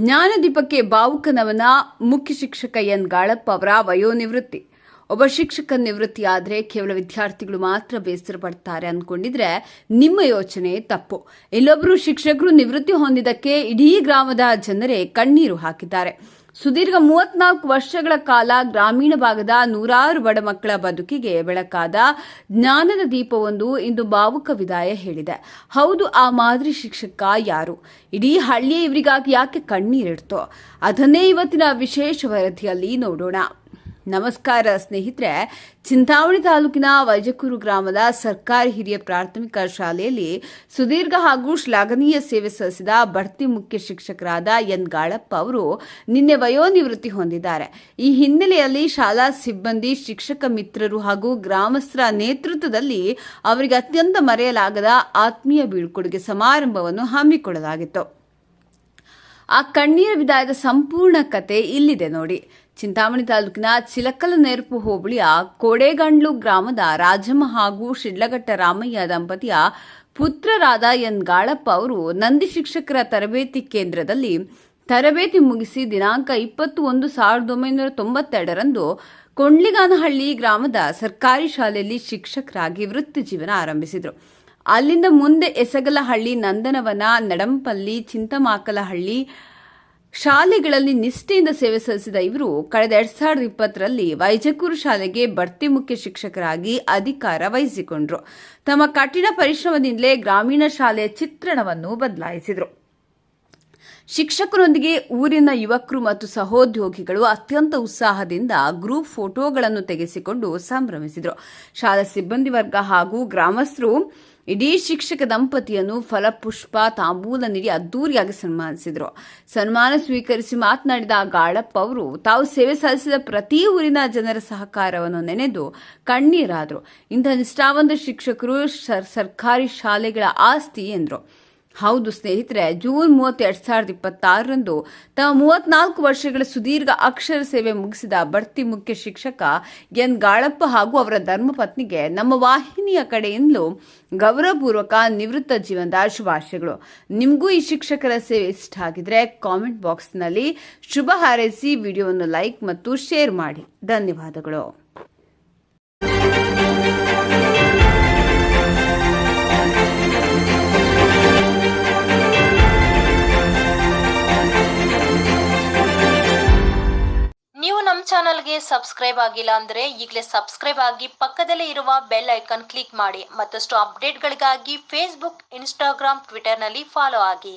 ಜ್ಞಾನದೀಪಕ್ಕೆ ಭಾವುಕನವನ ಮುಖ್ಯ ಶಿಕ್ಷಕ ಎನ್ ಗಾಳಪ್ಪ ಅವರ ವಯೋನಿವೃತ್ತಿ. ಒಬ್ಬ ಶಿಕ್ಷಕ ನಿವೃತ್ತಿಯಾದರೆ ಕೇವಲ ವಿದ್ಯಾರ್ಥಿಗಳು ಮಾತ್ರ ಬೇಸರ ಪಡ್ತಾರೆ ಅಂದ್ಕೊಂಡಿದ್ರೆ ನಿಮ್ಮ ಯೋಚನೆ ತಪ್ಪು. ಇಲ್ಲೊಬ್ಬರು ಶಿಕ್ಷಕರು ನಿವೃತ್ತಿ ಹೊಂದಿದ್ದಕ್ಕೆ ಇಡೀ ಗ್ರಾಮದ ಜನರೇ ಕಣ್ಣೀರು ಹಾಕಿದ್ದಾರೆ. ಸುದೀರ್ಘ 34 ವರ್ಷಗಳ ಕಾಲ ಗ್ರಾಮೀಣ ಭಾಗದ ನೂರಾರು ಬಡ ಮಕ್ಕಳ ಬದುಕಿಗೆ ಬೆಳಕಾದ ಜ್ಞಾನದ ದೀಪವೊಂದು ಇಂದು ಭಾವುಕ ವಿದಾಯ ಹೇಳಿದೆ. ಹೌದು, ಆ ಮಾದರಿ ಶಿಕ್ಷಕ ಯಾರು? ಇಡೀ ಹಳ್ಳಿಯೇ ಇವರಿಗಾಗಿ ಯಾಕೆ ಕಣ್ಣೀರಿಡ್ತೋ? ಅದನ್ನೇ ಇವತ್ತಿನ ವಿಶೇಷ ವರದಿಯಲ್ಲಿ ನೋಡೋಣ. ನಮಸ್ಕಾರ ಸ್ನೇಹಿತರೆ. ಚಿಂತಾಮಣಿ ತಾಲೂಕಿನ ವೈಜಕೂರು ಗ್ರಾಮದ ಸರ್ಕಾರಿ ಹಿರಿಯ ಪ್ರಾಥಮಿಕ ಶಾಲೆಯಲ್ಲಿ ಸುದೀರ್ಘ ಹಾಗೂ ಶ್ಲಾಘನೀಯ ಸೇವೆ ಸಲ್ಲಿಸಿದ ಬಡ್ತಿ ಮುಖ್ಯ ಶಿಕ್ಷಕರಾದ ಎನ್ ಗಾಳಪ್ಪ ಅವರು ನಿನ್ನೆ ವಯೋನಿವೃತ್ತಿ ಹೊಂದಿದ್ದಾರೆ. ಈ ಹಿನ್ನೆಲೆಯಲ್ಲಿ ಶಾಲಾ ಸಿಬ್ಬಂದಿ, ಶಿಕ್ಷಕ ಮಿತ್ರರು ಹಾಗೂ ಗ್ರಾಮಸ್ಥರ ನೇತೃತ್ವದಲ್ಲಿ ಅವರಿಗೆ ಅತ್ಯಂತ ಮರೆಯಲಾಗದ ಆತ್ಮೀಯ ಬೀಳ್ಕೊಡುಗೆ ಸಮಾರಂಭವನ್ನು ಹಮ್ಮಿಕೊಳ್ಳಲಾಗಿತ್ತು. ಆ ಕಣ್ಣೀರ ವಿದಾಯದ ಸಂಪೂರ್ಣ ಕತೆ ಇಲ್ಲಿದೆ ನೋಡಿ. ಚಿಂತಾಮಣಿ ತಾಲೂಕಿನ ಚಿಲಕಲನೆರಪು ಹೋಬಳಿಯ ಕೋಡೆಗಂಡ್ಲು ಗ್ರಾಮದ ರಾಜಮ್ಮ ಹಾಗೂ ಶಿಡ್ಲಘಟ್ಟ ರಾಮಯ್ಯ ದಂಪತಿಯ ಪುತ್ರರಾದ ಎನ್ ಗಾಳಪ್ಪ ಅವರು ನಂದಿ ಶಿಕ್ಷಕರ ತರಬೇತಿ ಕೇಂದ್ರದಲ್ಲಿ ತರಬೇತಿ ಮುಗಿಸಿ ದಿನಾಂಕ 20/1/1992ರಂದು ಕೊಂಡ್ಲಿಗಾನಹಳ್ಳಿ ಗ್ರಾಮದ ಸರ್ಕಾರಿ ಶಾಲೆಯಲ್ಲಿ ಶಿಕ್ಷಕರಾಗಿ ವೃತ್ತಿ ಜೀವನ ಆರಂಭಿಸಿದರು. ಅಲ್ಲಿಂದ ಮುಂದೆ ಎಸಗಲಹಳ್ಳಿ, ನಂದನವನ, ನಡಂಪಲ್ಲಿ, ಚಿಂತಮಾಕಲಹಳ್ಳಿ ಶಾಲೆಗಳಲ್ಲಿ ನಿಷ್ಠೆಯಿಂದ ಸೇವೆ ಸಲ್ಲಿಸಿದ ಇವರು ಕಳೆದ 2020ರಲ್ಲಿ ವೈಜಕೂರು ಶಾಲೆಗೆ ಬಡ್ತಿ ಮುಖ್ಯ ಶಿಕ್ಷಕರಾಗಿ ಅಧಿಕಾರ ವಹಿಸಿಕೊಂಡರು. ತಮ್ಮ ಕಠಿಣ ಪರಿಶ್ರಮದಿಂದಲೇ ಗ್ರಾಮೀಣ ಶಾಲೆಯ ಚಿತ್ರಣವನ್ನು ಬದಲಾಯಿಸಿದರು. ಶಿಕ್ಷಕರೊಂದಿಗೆ ಊರಿನ ಯುವಕರು ಮತ್ತು ಸಹೋದ್ಯೋಗಿಗಳು ಅತ್ಯಂತ ಉತ್ಸಾಹದಿಂದ ಗ್ರೂಪ್ ಫೋಟೋಗಳನ್ನು ತೆಗೆಸಿಕೊಂಡು ಸಂಭ್ರಮಿಸಿದರು. ಶಾಲಾ ಸಿಬ್ಬಂದಿ ವರ್ಗ ಹಾಗೂ ಗ್ರಾಮಸ್ಥರು ಇಡೀ ಶಿಕ್ಷಕ ದಂಪತಿಯನ್ನು ಫಲಪುಷ್ಪ, ತಾಂಬೂಲ ನೀಡಿ ಅದ್ದೂರಿಯಾಗಿ ಸನ್ಮಾನಿಸಿದರು. ಸನ್ಮಾನ ಸ್ವೀಕರಿಸಿ ಮಾತನಾಡಿದ ಗಾಳಪ್ಪ ಅವರು ತಾವು ಸೇವೆ ಸಲ್ಲಿಸಿದ ಪ್ರತಿ ಊರಿನ ಜನರ ಸಹಕಾರವನ್ನು ನೆನೆದು ಕಣ್ಣೀರಾದರು. ಇಂಥ ನಿಷ್ಠಾವಂತ ಶಿಕ್ಷಕರು ಸರ್ಕಾರಿ ಶಾಲೆಗಳ ಆಸ್ತಿ ಎಂದರು. ಹೌದು ಸ್ನೇಹಿತರೆ, ಜೂನ್ 30, 2026ರಂದು ತಮ್ಮ 34 ವರ್ಷಗಳ ಸುದೀರ್ಘ ಅಕ್ಷರ ಸೇವೆ ಮುಗಿಸಿದ ಬಡ್ತಿ ಮುಖ್ಯ ಶಿಕ್ಷಕ ಎನ್ ಗಾಳಪ್ಪ ಹಾಗೂ ಅವರ ಧರ್ಮಪತ್ನಿಗೆ ನಮ್ಮ ವಾಹಿನಿಯ ಕಡೆಯಿಂದಲೂ ಗೌರವಪೂರ್ವಕ ನಿವೃತ್ತ ಜೀವನದ ಶುಭಾಶಯಗಳು. ನಿಮಗೂ ಈ ಶಿಕ್ಷಕರ ಸೇವೆ ಇಷ್ಟ ಆಗಿದ್ರೆ ಕಾಮೆಂಟ್ ಬಾಕ್ಸ್ನಲ್ಲಿ ಶುಭ ಹಾರೈಸಿ, ವಿಡಿಯೋವನ್ನು ಲೈಕ್ ಮತ್ತು ಶೇರ್ ಮಾಡಿ. ಧನ್ಯವಾದಗಳು. ನೀವು ನಮ್ಮ ಚಾನಲ್ಗೆ ಸಬ್ಸ್ಕ್ರೈಬ್ ಆಗಿಲ್ಲ ಅಂದ್ರೆ ಈಗಲೇ ಸಬ್ಸ್ಕ್ರೈಬ್ ಆಗಿ ಪಕ್ಕದಲ್ಲೇ ಇರುವ ಬೆಲ್ ಐಕಾನ್ ಕ್ಲಿಕ್ ಮಾಡಿ. ಮತ್ತಷ್ಟು ಅಪ್ಡೇಟ್ಗಳಿಗಾಗಿ ಫೇಸ್ಬುಕ್, ಇನ್ಸ್ಟಾಗ್ರಾಮ್, ಟ್ವಿಟರ್ನಲ್ಲಿ ಫಾಲೋ ಆಗಿ.